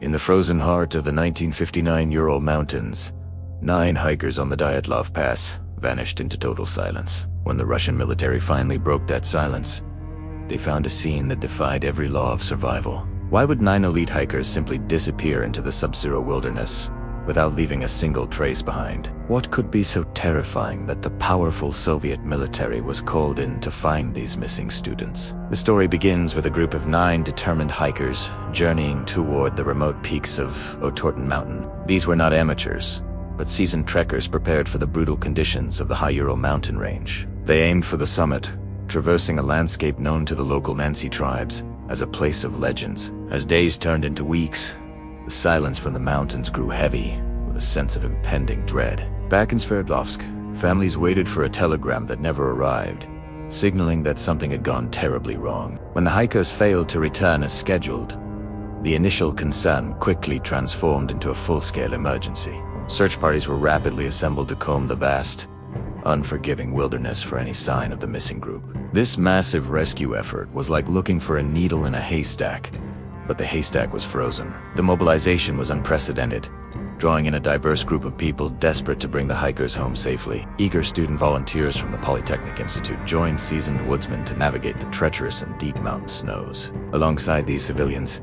In the frozen heart of the 1959 Ural Mountains, 9 hikers on the Dyatlov Pass vanished into total silence. When the Russian military finally broke that silence, they found a scene that defied every law of survival. Why would 9 elite hikers simply disappear into the sub-zero wilderness without leaving a single trace behind? What could be so terrifying that the powerful Soviet military was called in to find these missing students? The story begins with a group of 9 determined hikers journeying toward the remote peaks of Otorten Mountain. These were not amateurs, but seasoned trekkers prepared for the brutal conditions of the high Ural mountain range. They aimed for the summit, traversing a landscape known to the local Mansi tribes as a place of legends. As days turned into weeks, the silence from the mountains grew heavy with a sense of impending dread. Back in Sverdlovsk, families waited for a telegram that never arrived, signaling that something had gone terribly wrong. When the hikers failed to return as scheduled, the initial concern quickly transformed into a full-scale emergency. Search parties were rapidly assembled to comb the vast, unforgiving wilderness for any sign of the missing group. This massive rescue effort was like looking for a needle in a haystack, but the haystack was frozen. The mobilization was unprecedented, drawing in a diverse group of people desperate to bring the hikers home safely. Eager student volunteers from the Polytechnic Institute joined seasoned woodsmen to navigate the treacherous and deep mountain snows. Alongside these civilians,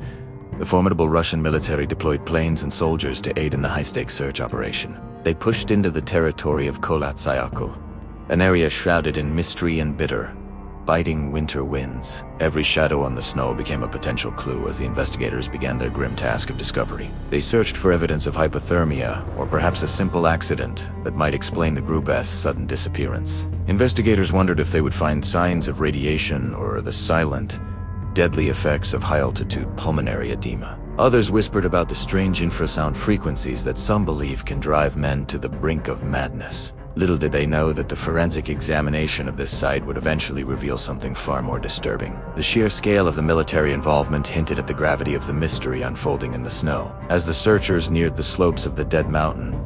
the formidable Russian military deployed planes and soldiers to aid in the high-stakes search operation. They pushed into the territory of Kholat-Syakhl, an area shrouded in mystery and bitter, biting winter winds. Every shadow on the snow became a potential clue as the investigators began their grim task of discovery. They searched for evidence of hypothermia, or perhaps a simple accident that might explain the group's sudden disappearance. Investigators wondered if they would find signs of radiation or the silent, deadly effects of high-altitude pulmonary edema. Others whispered about the strange infrasound frequencies that some believe can drive men to the brink of madness. Little did they know that the forensic examination of this site would eventually reveal something far more disturbing. The sheer scale of the military involvement hinted at the gravity of the mystery unfolding in the snow. As the searchers neared the slopes of the dead mountain,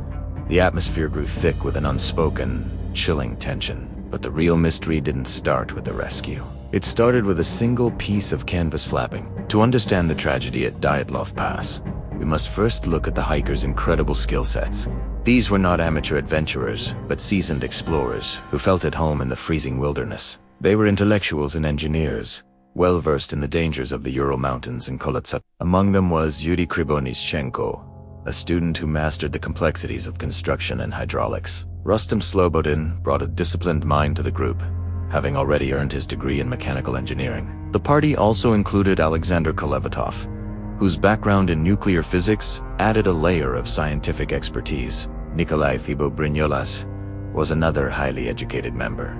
the atmosphere grew thick with an unspoken, chilling tension. But the real mystery didn't start with the rescue. It started with a single piece of canvas flapping. To understand the tragedy at Dyatlov Pass, we must first look at the hikers' incredible skill sets. These were not amateur adventurers, but seasoned explorers who felt at home in the freezing wilderness. They were intellectuals and engineers, well-versed in the dangers of the Ural Mountains and Kholat. Among them was Yuri Krivonischenko, a student who mastered the complexities of construction and hydraulics. Rustam Slobodin brought a disciplined mind to the group, having already earned his degree in mechanical engineering. The party also included Alexander Kolevatov, whose background in nuclear physics added a layer of scientific expertise. Nikolai Thibault-Brignolas was another highly educated member,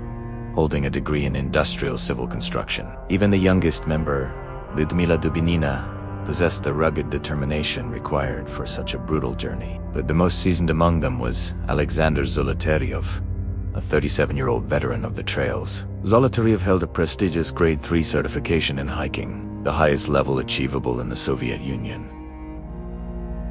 holding a degree in industrial civil construction. Even the youngest member, Lyudmila Dubinina, possessed the rugged determination required for such a brutal journey. But the most seasoned among them was Alexander Zolotaryov, a 37-year-old veteran of the trails. Zolotaryov held a prestigious Grade 3 certification in hiking, the highest level achievable in the Soviet Union.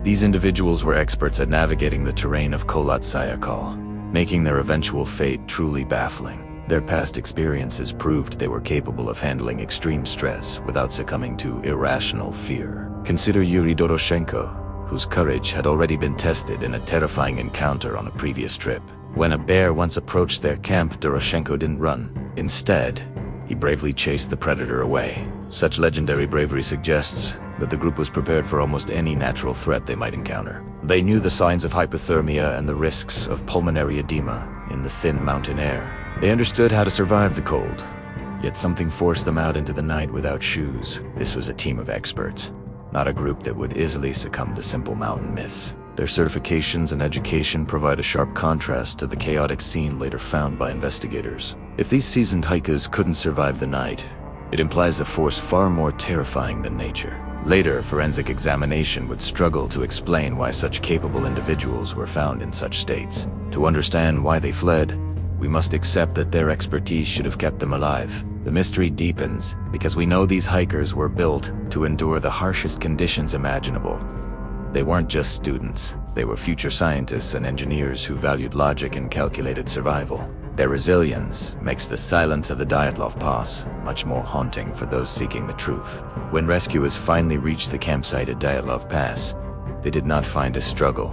These individuals were experts at navigating the terrain of Kholat-Syakhl, making their eventual fate truly baffling. Their past experiences proved they were capable of handling extreme stress without succumbing to irrational fear. Consider Yuri Doroshenko, whose courage had already been tested in a terrifying encounter on a previous trip. When a bear once approached their camp, Doroshenko didn't run. Instead, he bravely chased the predator away. Such legendary bravery suggests that the group was prepared for almost any natural threat they might encounter. They knew the signs of hypothermia and the risks of pulmonary edema in the thin mountain air. They understood how to survive the cold, yet something forced them out into the night without shoes. This was a team of experts, not a group that would easily succumb to simple mountain myths. Their certifications and education provide a sharp contrast to the chaotic scene later found by investigators. If these seasoned hikers couldn't survive the night, it implies a force far more terrifying than nature. Later, forensic examination would struggle to explain why such capable individuals were found in such states. To understand why they fled, we must accept that their expertise should have kept them alive. The mystery deepens because we know these hikers were built to endure the harshest conditions imaginable. They weren't just students, they were future scientists and engineers who valued logic and calculated survival. Their resilience makes the silence of the Dyatlov Pass much more haunting for those seeking the truth. When rescuers finally reached the campsite at Dyatlov Pass, they did not find a struggle,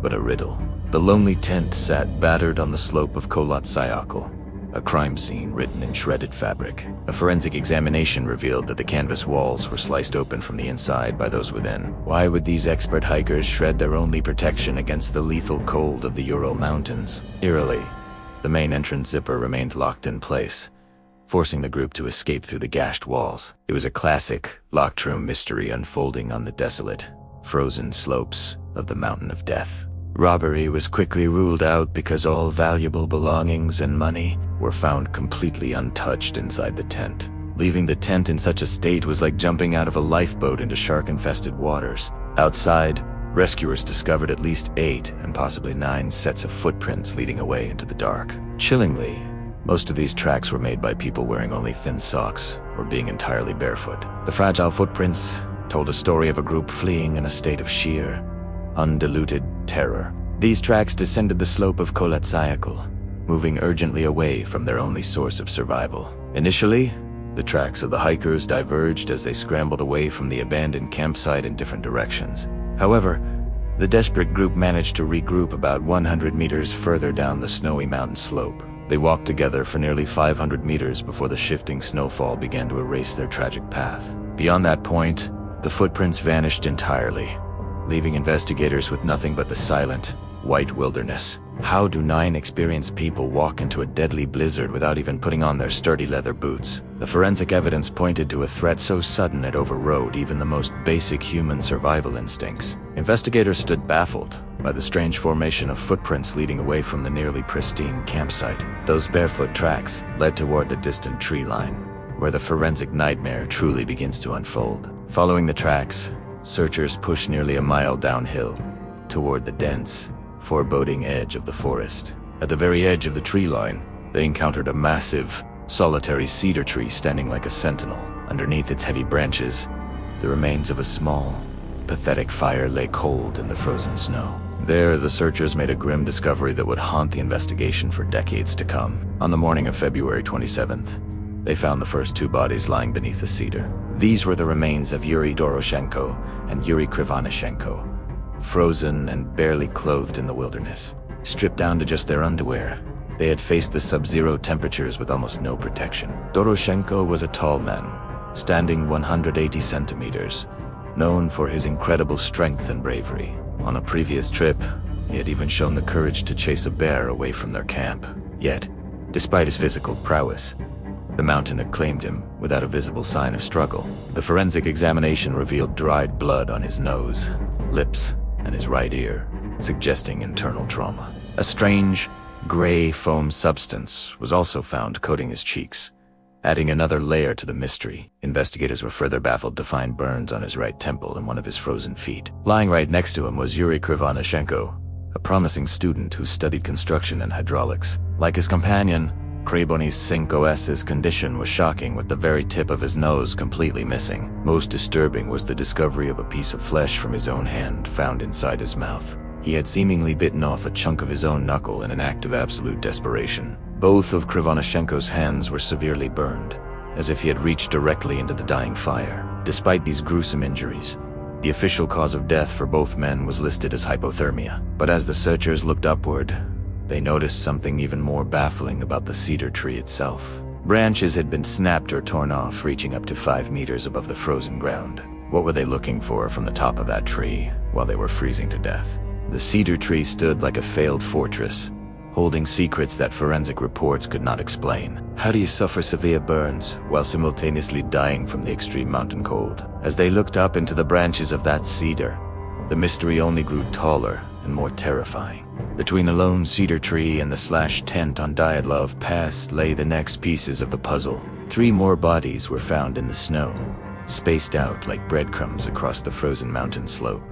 but a riddle. The lonely tent sat battered on the slope of Kolotsayakl, a crime scene written in shredded fabric. A forensic examination revealed that the canvas walls were sliced open from the inside by those within. Why would these expert hikers shred their only protection against the lethal cold of the Ural Mountains? Eerily, the main entrance zipper remained locked in place, forcing the group to escape through the gashed walls. It was a classic locked room mystery unfolding on the desolate, frozen slopes of the Mountain of Death. Robbery was quickly ruled out because all valuable belongings and money were found completely untouched inside the tent. Leaving the tent in such a state was like jumping out of a lifeboat into shark-infested waters. Outside, rescuers discovered at least 8 and possibly 9 sets of footprints leading away into the dark. Chillingly, most of these tracks were made by people wearing only thin socks or being entirely barefoot. The fragile footprints told a story of a group fleeing in a state of sheer, undiluted terror. These tracks descended the slope of Kolotsayakl, moving urgently away from their only source of survival. Initially, the tracks of the hikers diverged as they scrambled away from the abandoned campsite in different directions. However, the desperate group managed to regroup about 100 meters further down the snowy mountain slope. They walked together for nearly 500 meters before the shifting snowfall began to erase their tragic path. Beyond that point, the footprints vanished entirely, leaving investigators with nothing but the silent, white wilderness. How do 9 experienced people walk into a deadly blizzard without even putting on their sturdy leather boots? The forensic evidence pointed to a threat so sudden it overrode even the most basic human survival instincts. Investigators stood baffled by the strange formation of footprints leading away from the nearly pristine campsite. Those barefoot tracks led toward the distant tree line, where the forensic nightmare truly begins to unfold. Following the tracks, searchers pushed nearly a mile downhill toward the dense, foreboding edge of the forest. At the very edge of the tree line, they encountered a massive, solitary cedar tree standing like a sentinel. Underneath its heavy branches, the remains of a small, pathetic fire lay cold in the frozen snow. There, the searchers made a grim discovery that would haunt the investigation for decades to come. On the morning of February 27th, they found the first 2 bodies lying beneath the cedar. These were the remains of Yuri Doroshenko and Yuri Krivonischenko, frozen and barely clothed in the wilderness. Stripped down to just their underwear, they had faced the sub-zero temperatures with almost no protection. Doroshenko was a tall man, standing 180 centimeters, known for his incredible strength and bravery. On a previous trip, he had even shown the courage to chase a bear away from their camp. Yet, despite his physical prowess, the mountain had claimed him without a visible sign of struggle. The forensic examination revealed dried blood on his nose, lips, and his right ear, suggesting internal trauma. A strange, gray foam substance was also found coating his cheeks, adding another layer to the mystery. Investigators were further baffled to find burns on his right temple and one of his frozen feet. Lying right next to him was Yuri Krivonischenko, a promising student who studied construction and hydraulics. Like his companion, Krivonischenko's condition was shocking, with the very tip of his nose completely missing. Most disturbing was the discovery of a piece of flesh from his own hand found inside his mouth. He had seemingly bitten off a chunk of his own knuckle in an act of absolute desperation. Both of Krivonischenko's hands were severely burned, as if he had reached directly into the dying fire. Despite these gruesome injuries, the official cause of death for both men was listed as hypothermia. But as the searchers looked upward, they noticed something even more baffling about the cedar tree itself. Branches had been snapped or torn off, reaching up to 5 meters above the frozen ground. What were they looking for from the top of that tree while they were freezing to death? The cedar tree stood like a failed fortress, holding secrets that forensic reports could not explain. How do you suffer severe burns while simultaneously dying from the extreme mountain cold? As they looked up into the branches of that cedar, the mystery only grew taller and more terrifying. Between the lone cedar tree and the slashed tent on Dyatlov Pass lay the next pieces of the puzzle. 3 more bodies were found in the snow, spaced out like breadcrumbs across the frozen mountain slope.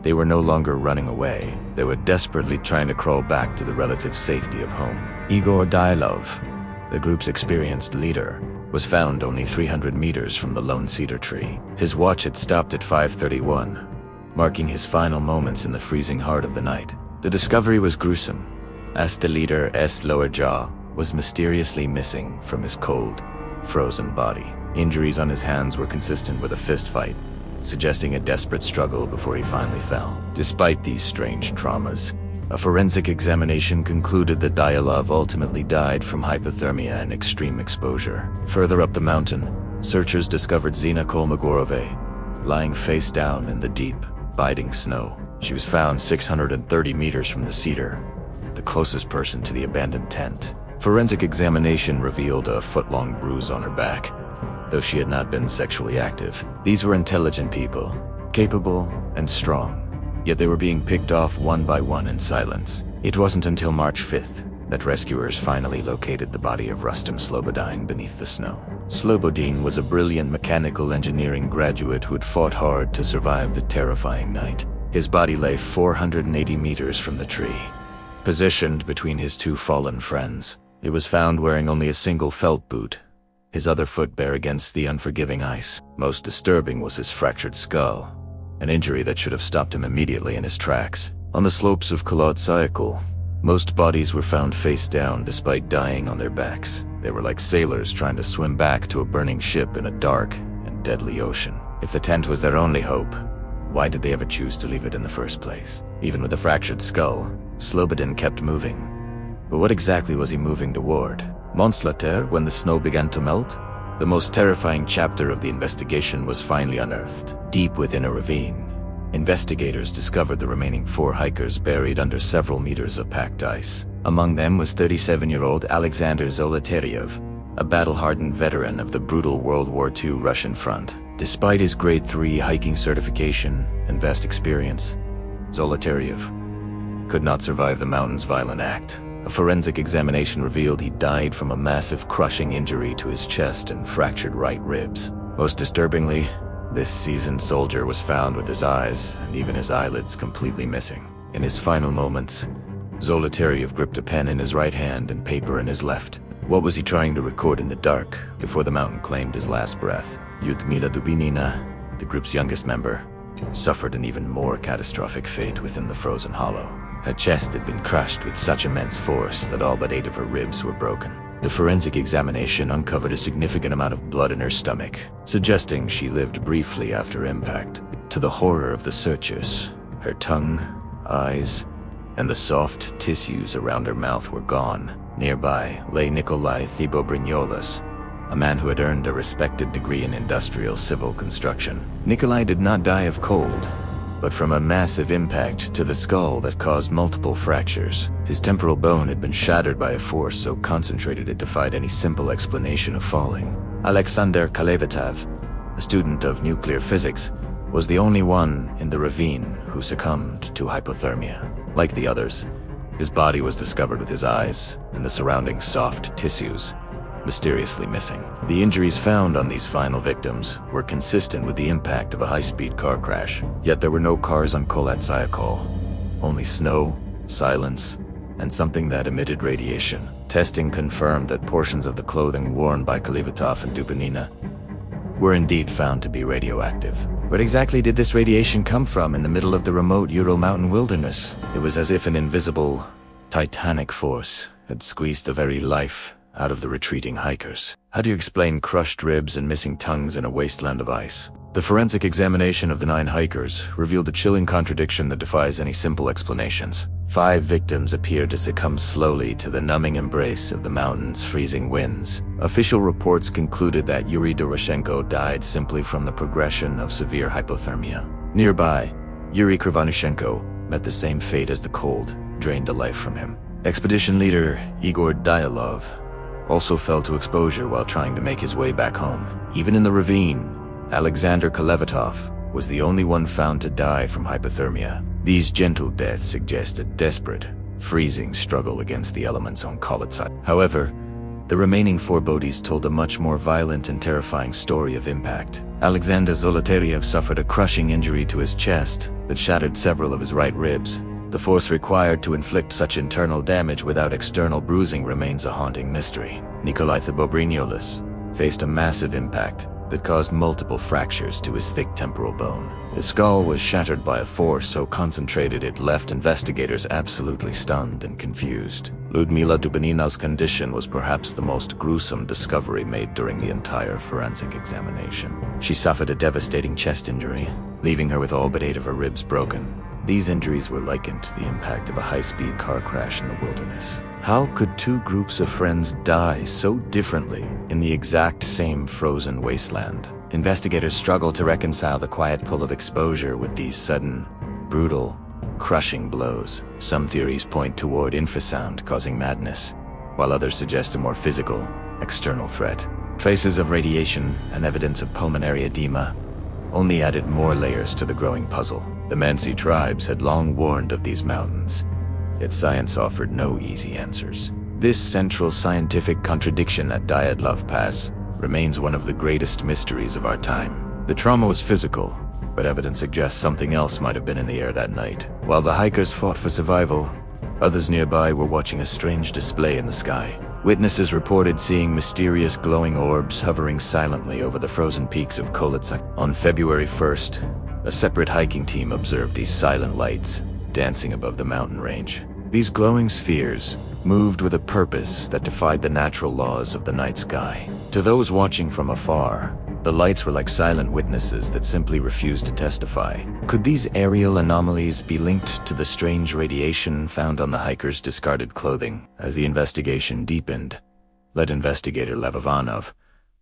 They were no longer running away. They were desperately trying to crawl back to the relative safety of home. Igor Dyatlov, the group's experienced leader, was found only 300 meters from the lone cedar tree. His watch had stopped at 5:31, marking his final moments in the freezing heart of the night. The discovery was gruesome, as the leader's lower jaw was mysteriously missing from his cold, frozen body. Injuries on his hands were consistent with a fist fight, suggesting a desperate struggle before he finally fell. Despite these strange traumas, a forensic examination concluded that Dyatlov ultimately died from hypothermia and extreme exposure. Further up the mountain, searchers discovered Zina Kolmogorove, lying face down in the deep, biting snow. She was found 630 meters from the Cedar, the closest person to the abandoned tent. Forensic examination revealed a foot-long bruise on her back, though she had not been sexually active. These were intelligent people, capable and strong, yet they were being picked off one by one in silence. It wasn't until March 5th that rescuers finally located the body of Rustem Slobodin beneath the snow. Slobodin was a brilliant mechanical engineering graduate who had fought hard to survive the terrifying night. His body lay 480 meters from the tree, positioned between his two fallen friends. It was found wearing only a single felt boot, his other foot bare against the unforgiving ice. Most disturbing was his fractured skull, an injury that should have stopped him immediately in his tracks. On the slopes of Kolodsyakul, most bodies were found face down despite dying on their backs. They were like sailors trying to swim back to a burning ship in a dark and deadly ocean. If the tent was their only hope, why did they ever choose to leave it in the first place? Even with a fractured skull, Slobodin kept moving. But what exactly was he moving toward? Monslater, when the snow began to melt? The most terrifying chapter of the investigation was finally unearthed. Deep within a ravine, investigators discovered the remaining 4 hikers buried under several meters of packed ice. Among them was 37-year-old Alexander Zolotaryov, a battle-hardened veteran of the brutal World War II Russian front. Despite his Grade 3 hiking certification and vast experience, Zolotaryov could not survive the mountain's violent act. A forensic examination revealed he died from a massive crushing injury to his chest and fractured right ribs. Most disturbingly, this seasoned soldier was found with his eyes and even his eyelids completely missing. In his final moments, Zolotaryov gripped a pen in his right hand and paper in his left. What was he trying to record in the dark before the mountain claimed his last breath? Lyudmila Dubinina, the group's youngest member, suffered an even more catastrophic fate within the frozen hollow. Her chest had been crushed with such immense force that all but 8 of her ribs were broken. The forensic examination uncovered a significant amount of blood in her stomach, suggesting she lived briefly after impact. To the horror of the searchers, her tongue, eyes, and the soft tissues around her mouth were gone. Nearby lay Nikolai Thibobrignolas, a man who had earned a respected degree in industrial civil construction. Nikolai did not die of cold, but from a massive impact to the skull that caused multiple fractures. His temporal bone had been shattered by a force so concentrated it defied any simple explanation of falling. Alexander Kalevatov, a student of nuclear physics, was the only one in the ravine who succumbed to hypothermia. Like the others, his body was discovered with his eyes and the surrounding soft tissues mysteriously missing. The injuries found on these final victims were consistent with the impact of a high-speed car crash, yet there were no cars on Kolodsyakul, only snow, silence, and something that emitted radiation. Testing confirmed that portions of the clothing worn by Kalivatov and Dubinina were indeed found to be radioactive. Where exactly did this radiation come from in the middle of the remote Ural mountain wilderness? It was as if an invisible, titanic force had squeezed the very life out of the retreating hikers. How do you explain crushed ribs and missing tongues in a wasteland of ice? The forensic examination of the 9 hikers revealed a chilling contradiction that defies any simple explanations. 5 victims appeared to succumb slowly to the numbing embrace of the mountain's freezing winds. Official reports concluded that Yuri Doroshenko died simply from the progression of severe hypothermia. Nearby, Yuri Krivonischenko met the same fate as the cold drained the life from him. Expedition leader Igor Dyatlov also fell to exposure while trying to make his way back home. Even in the ravine, Alexander Kalevatov was the only one found to die from hypothermia. These gentle deaths suggest a desperate, freezing struggle against the elements on Kolodsyakul. However, the remaining 4 bodies told a much more violent and terrifying story of impact. Alexander Zolotaryov suffered a crushing injury to his chest that shattered several of his right ribs. The force required to inflict such internal damage without external bruising remains a haunting mystery. Nikolai Thibobrignolas faced a massive impact that caused multiple fractures to his thick temporal bone. His skull was shattered by a force so concentrated it left investigators absolutely stunned and confused. Ludmila Dubinina's condition was perhaps the most gruesome discovery made during the entire forensic examination. She suffered a devastating chest injury, leaving her with all but 8 of her ribs broken. These injuries were likened to the impact of a high-speed car crash in the wilderness. How could 2 groups of friends die so differently in the exact same frozen wasteland? Investigators struggle to reconcile the quiet pull of exposure with these sudden, brutal, crushing blows. Some theories point toward infrasound causing madness, while others suggest a more physical, external threat. Traces of radiation and evidence of pulmonary edema only added more layers to the growing puzzle. The Mansi tribes had long warned of these mountains, yet science offered no easy answers. This central scientific contradiction at Dyatlov Pass remains one of the greatest mysteries of our time. The trauma was physical, but evidence suggests something else might have been in the air that night. While the hikers fought for survival, others nearby were watching a strange display in the sky. Witnesses reported seeing mysterious glowing orbs hovering silently over the frozen peaks of Kolitsak. On February 1st, a separate hiking team observed these silent lights dancing above the mountain range. These glowing spheres moved with a purpose that defied the natural laws of the night sky. To those watching from afar, the lights were like silent witnesses that simply refused to testify. Could these aerial anomalies be linked to the strange radiation found on the hikers' discarded clothing? As the investigation deepened, lead investigator Lev Ivanov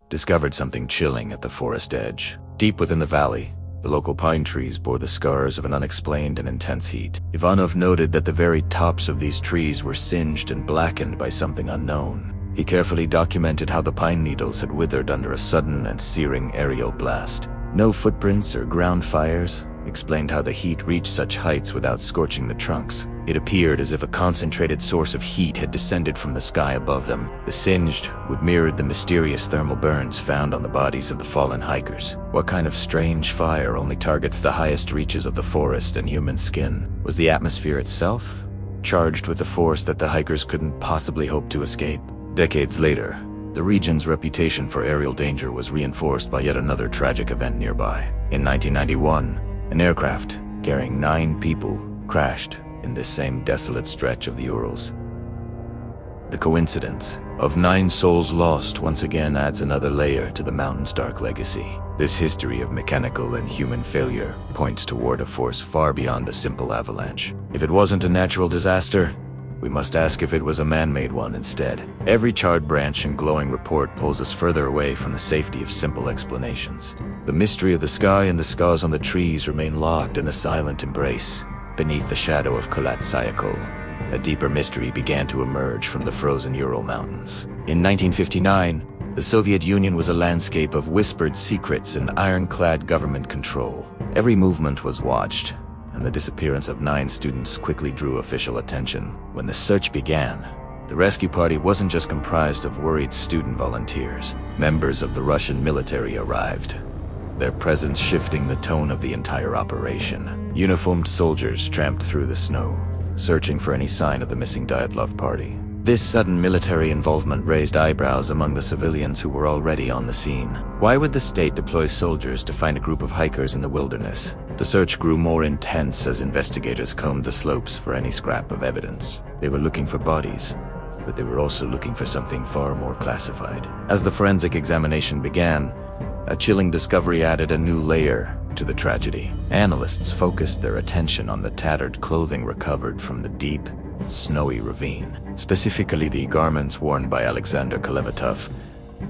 discovered something chilling at the forest edge. Deep within the valley, the local pine trees bore the scars of an unexplained and intense heat. Ivanov noted that the very tops of these trees were singed and blackened by something unknown. He carefully documented how the pine needles had withered under a sudden and searing aerial blast. No footprints or ground fires explained how the heat reached such heights without scorching the trunks. It appeared as if a concentrated source of heat had descended from the sky above them. The singed wood mirrored the mysterious thermal burns found on the bodies of the fallen hikers. What kind of strange fire only targets the highest reaches of the forest and human skin? Was the atmosphere itself charged with a force that the hikers couldn't possibly hope to escape? Decades later, the region's reputation for aerial danger was reinforced by yet another tragic event nearby. In 1991, an aircraft carrying 9 people crashed in this same desolate stretch of the Urals. The coincidence of 9 souls lost once again adds another layer to the mountain's dark legacy. This history of mechanical and human failure points toward a force far beyond a simple avalanche. If it wasn't a natural disaster, we must ask if it was a man-made one instead. Every charred branch and glowing report pulls us further away from the safety of simple explanations. The mystery of the sky and the scars on the trees remain locked in a silent embrace. Beneath the shadow of Kholat Syakhl, a deeper mystery began to emerge from the frozen Ural Mountains. In 1959, the Soviet Union was a landscape of whispered secrets and ironclad government control. Every movement was watched, and the disappearance of 9 students quickly drew official attention. When the search began, the rescue party wasn't just comprised of worried student volunteers. Members of the Russian military arrived, their presence shifting the tone of the entire operation. Uniformed soldiers tramped through the snow, searching for any sign of the missing Dyatlov party. This sudden military involvement raised eyebrows among the civilians who were already on the scene. Why would the state deploy soldiers to find a group of hikers in the wilderness? The search grew more intense as investigators combed the slopes for any scrap of evidence. They were looking for bodies, but they were also looking for something far more classified. As the forensic examination began, a chilling discovery added a new layer to the tragedy. Analysts focused their attention on the tattered clothing recovered from the deep, snowy ravine. Specifically, the garments worn by Alexander Kolevatov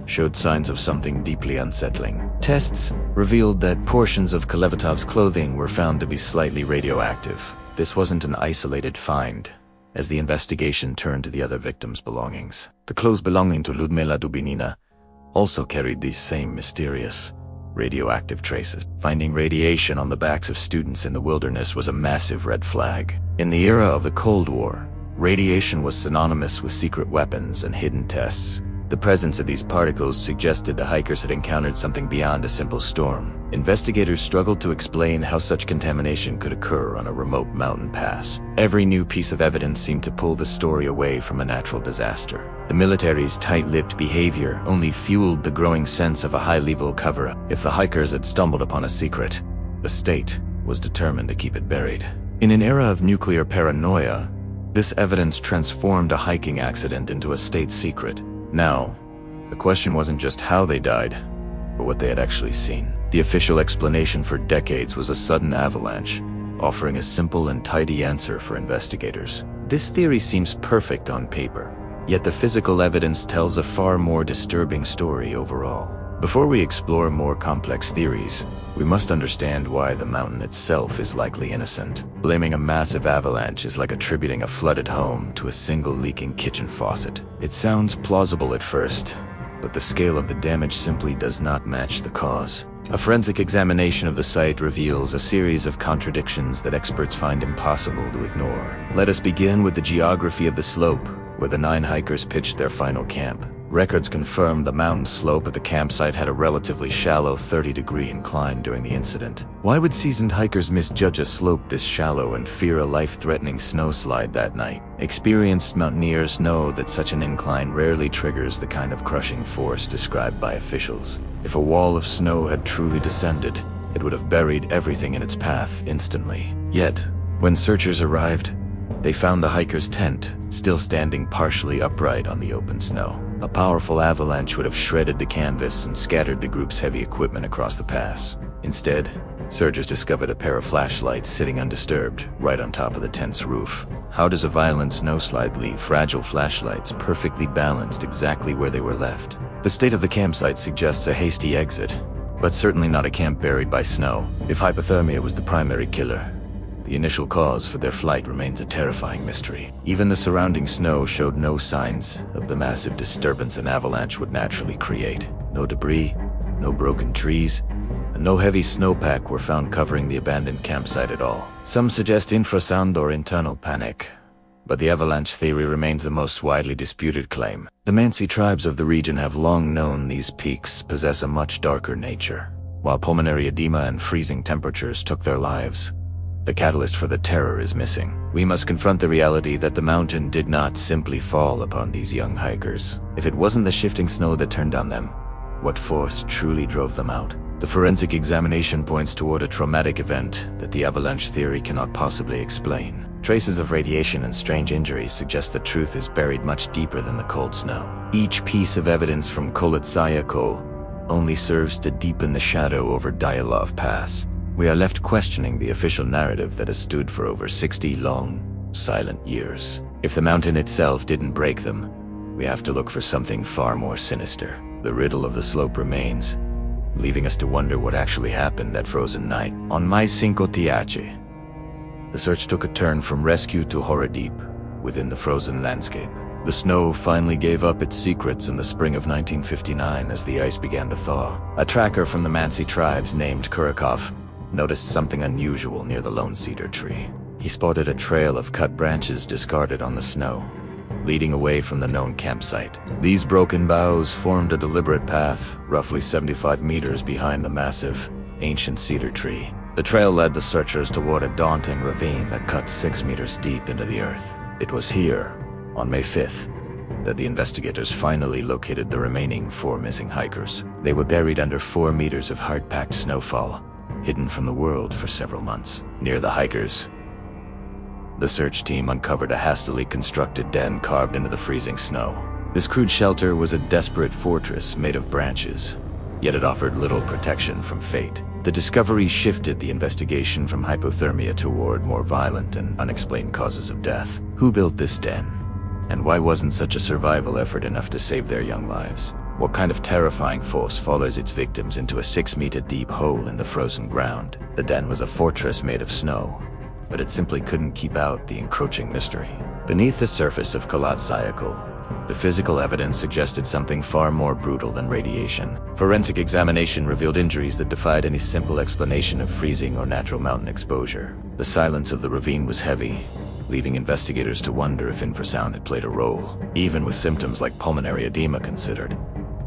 showed signs of something deeply unsettling. Tests revealed that portions of Kolevatov's clothing were found to be slightly radioactive. This wasn't an isolated find, as the investigation turned to the other victims' belongings. The clothes belonging to Ludmila Dubinina also carried these same mysterious, radioactive traces. Finding radiation on the backs of students in the wilderness was a massive red flag. In the era of the Cold War, radiation was synonymous with secret weapons and hidden tests. The presence of these particles suggested the hikers had encountered something beyond a simple storm. Investigators struggled to explain how such contamination could occur on a remote mountain pass. Every new piece of evidence seemed to pull the story away from a natural disaster. The military's tight-lipped behavior only fueled the growing sense of a high-level cover-up. If the hikers had stumbled upon a secret, the state was determined to keep it buried. In an era of nuclear paranoia, this evidence transformed a hiking accident into a state secret. Now, the question wasn't just how they died, but what they had actually seen. The official explanation for decades was a sudden avalanche, offering a simple and tidy answer for investigators. This theory seems perfect on paper, yet the physical evidence tells a far more disturbing story overall. Before we explore more complex theories, we must understand why the mountain itself is likely innocent. Blaming a massive avalanche is like attributing a flooded home to a single leaking kitchen faucet. It sounds plausible at first, but the scale of the damage simply does not match the cause. A forensic examination of the site reveals a series of contradictions that experts find impossible to ignore. Let us begin with the geography of the slope, where the 9 hikers pitched their final camp. Records confirm the mountain slope at the campsite had a relatively shallow 30-degree incline during the incident. Why would seasoned hikers misjudge a slope this shallow and fear a life-threatening snowslide that night? Experienced mountaineers know that such an incline rarely triggers the kind of crushing force described by officials. If a wall of snow had truly descended, it would have buried everything in its path instantly. Yet, when searchers arrived, they found the hikers' tent still standing partially upright on the open snow. A powerful avalanche would have shredded the canvas and scattered the group's heavy equipment across the pass. Instead, searchers discovered a pair of flashlights sitting undisturbed right on top of the tent's roof. How does a violent snowslide leave fragile flashlights perfectly balanced exactly where they were left? The state of the campsite suggests a hasty exit, but certainly not a camp buried by snow. If hypothermia was the primary killer, the initial cause for their flight remains a terrifying mystery. Even the surrounding snow showed no signs of the massive disturbance an avalanche would naturally create. No debris, no broken trees, and no heavy snowpack were found covering the abandoned campsite at all. Some suggest infrasound or internal panic, but the avalanche theory remains the most widely disputed claim. The Mansi tribes of the region have long known these peaks possess a much darker nature. While pulmonary edema and freezing temperatures took their lives, the catalyst for the terror is missing. We must confront the reality that the mountain did not simply fall upon these young hikers. If it wasn't the shifting snow that turned on them, what force truly drove them out? The forensic examination points toward a traumatic event that the avalanche theory cannot possibly explain. Traces of radiation and strange injuries suggest the truth is buried much deeper than the cold snow. Each piece of evidence from Koletsayako only serves to deepen the shadow over Dyatlov Pass. We are left questioning the official narrative that has stood for over 60 long, silent years. If the mountain itself didn't break them, we have to look for something far more sinister. The riddle of the slope remains, leaving us to wonder what actually happened that frozen night. On Mai Cinco Tiace, the search took a turn from rescue to horror deep within the frozen landscape. The snow finally gave up its secrets in the spring of 1959 as the ice began to thaw. A tracker from the Mansi tribes named Kurikov noticed something unusual near the lone cedar tree. He spotted a trail of cut branches discarded on the snow, leading away from the known campsite. These broken boughs formed a deliberate path, roughly 75 meters behind the massive, ancient cedar tree. The trail led the searchers toward a daunting ravine that cut 6 meters deep into the earth. It was here, on May 5th, that the investigators finally located the remaining 4 missing hikers. They were buried under 4 meters of hard-packed snowfall, hidden from the world for several months. Near the hikers, the search team uncovered a hastily constructed den carved into the freezing snow. This crude shelter was a desperate fortress made of branches, yet it offered little protection from fate. The discovery shifted the investigation from hypothermia toward more violent and unexplained causes of death. Who built this den? And why wasn't such a survival effort enough to save their young lives? What kind of terrifying force follows its victims into a 6-meter-deep hole in the frozen ground? The den was a fortress made of snow, but it simply couldn't keep out the encroaching mystery. Beneath the surface of Koletsayako, the physical evidence suggested something far more brutal than radiation. Forensic examination revealed injuries that defied any simple explanation of freezing or natural mountain exposure. The silence of the ravine was heavy, leaving investigators to wonder if infrasound had played a role, even with symptoms like pulmonary edema considered.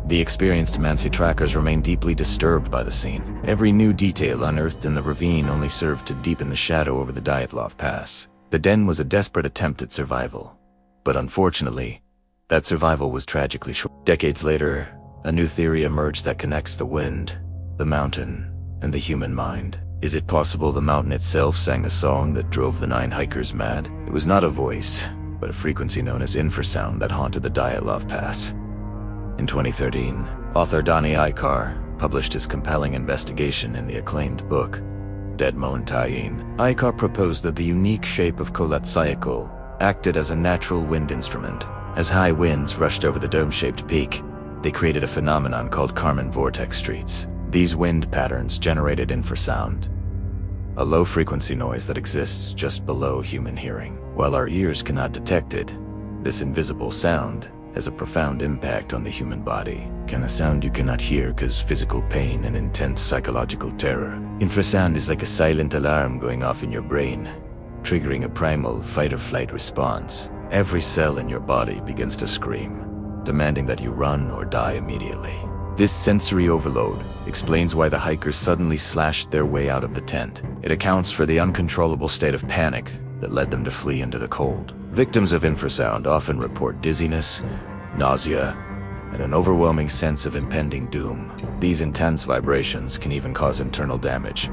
The experienced Mansi trackers remained deeply disturbed by the scene. Every new detail unearthed in the ravine only served to deepen the shadow over the Dyatlov Pass. The den was a desperate attempt at survival, but unfortunately, that survival was tragically short. Decades later, a new theory emerged that connects the wind, the mountain, and the human mind. Is it possible the mountain itself sang a song that drove the 9 hikers mad? It was not a voice, but a frequency known as infrasound that haunted the Dyatlov Pass. In 2013, author Donny Ikar published his compelling investigation in the acclaimed book, Debunking. Ikar proposed that the unique shape of Kolatsyakul acted as a natural wind instrument. As high winds rushed over the dome-shaped peak, they created a phenomenon called Kármán vortex streets. These wind patterns generated infrasound, a low-frequency noise that exists just below human hearing. While our ears cannot detect it, this invisible sound has a profound impact on the human body. Can a sound you cannot hear cause physical pain and intense psychological terror? Infrasound is like a silent alarm going off in your brain, triggering a primal fight-or-flight response. Every cell in your body begins to scream, demanding that you run or die immediately. This sensory overload explains why the hikers suddenly slashed their way out of the tent. It accounts for the uncontrollable state of panic that led them to flee into the cold. Victims of infrasound often report dizziness, nausea, and an overwhelming sense of impending doom. These intense vibrations can even cause internal damage,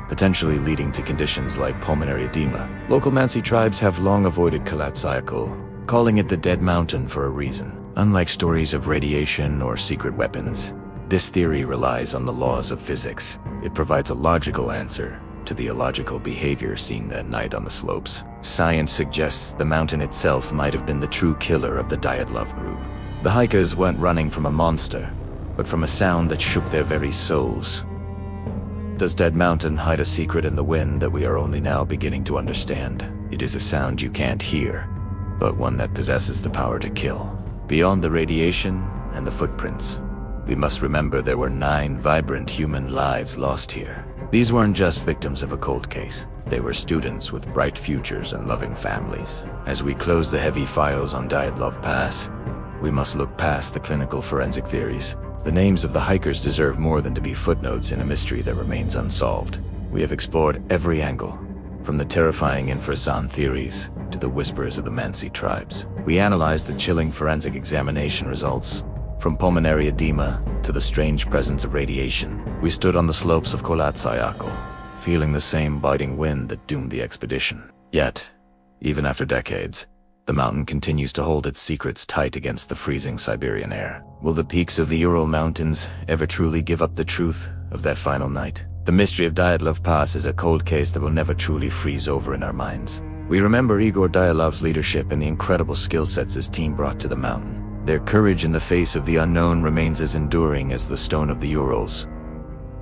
potentially leading to conditions like pulmonary edema. Local Mansi tribes have long avoided Kolatsyakul, calling it the Dead Mountain for a reason. Unlike stories of radiation or secret weapons, this theory relies on the laws of physics. It provides a logical answer to the illogical behavior seen that night on the slopes. Science suggests the mountain itself might have been the true killer of the Dyatlov group. The hikers weren't running from a monster, but from a sound that shook their very souls. Does Dead Mountain hide a secret in the wind that we are only now beginning to understand? It is a sound you can't hear, but one that possesses the power to kill. Beyond the radiation and the footprints, we must remember there were 9 vibrant human lives lost here. These weren't just victims of a cold case. They were students with bright futures and loving families. As we close the heavy files on Dyatlov Pass, we must look past the clinical forensic theories. The names of the hikers deserve more than to be footnotes in a mystery that remains unsolved. We have explored every angle, from the terrifying infrasound theories to the whispers of the Mansi tribes. We analyzed the chilling forensic examination results, from pulmonary edema to the strange presence of radiation. We stood on the slopes of Kolatsyakul, feeling the same biting wind that doomed the expedition. Yet, even after decades, the mountain continues to hold its secrets tight against the freezing Siberian air. Will the peaks of the Ural Mountains ever truly give up the truth of that final night? The mystery of Dyatlov Pass is a cold case that will never truly freeze over in our minds. We remember Igor Dyalov's leadership and the incredible skill sets his team brought to the mountain. Their courage in the face of the unknown remains as enduring as the stone of the Urals.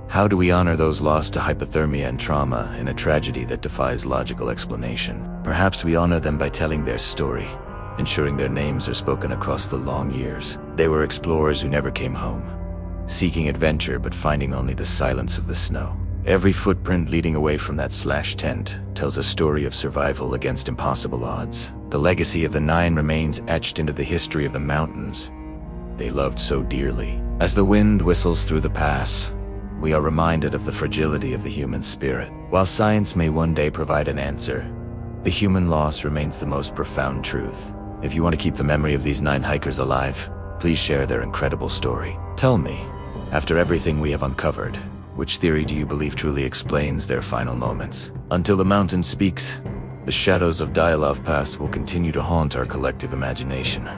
How do we honor those lost to hypothermia and trauma in a tragedy that defies logical explanation? Perhaps we honor them by telling their story, ensuring their names are spoken across the long years. They were explorers who never came home, seeking adventure but finding only the silence of the snow. Every footprint leading away from that slashed tent tells a story of survival against impossible odds. The legacy of the 9 remains etched into the history of the mountains they loved so dearly. As the wind whistles through the pass, we are reminded of the fragility of the human spirit. While science may one day provide an answer, the human loss remains the most profound truth. If you want to keep the memory of these 9 hikers alive, please share their incredible story. Tell me, after everything we have uncovered, which theory do you believe truly explains their final moments? Until the mountain speaks, the shadows of Dyatlov Pass will continue to haunt our collective imagination.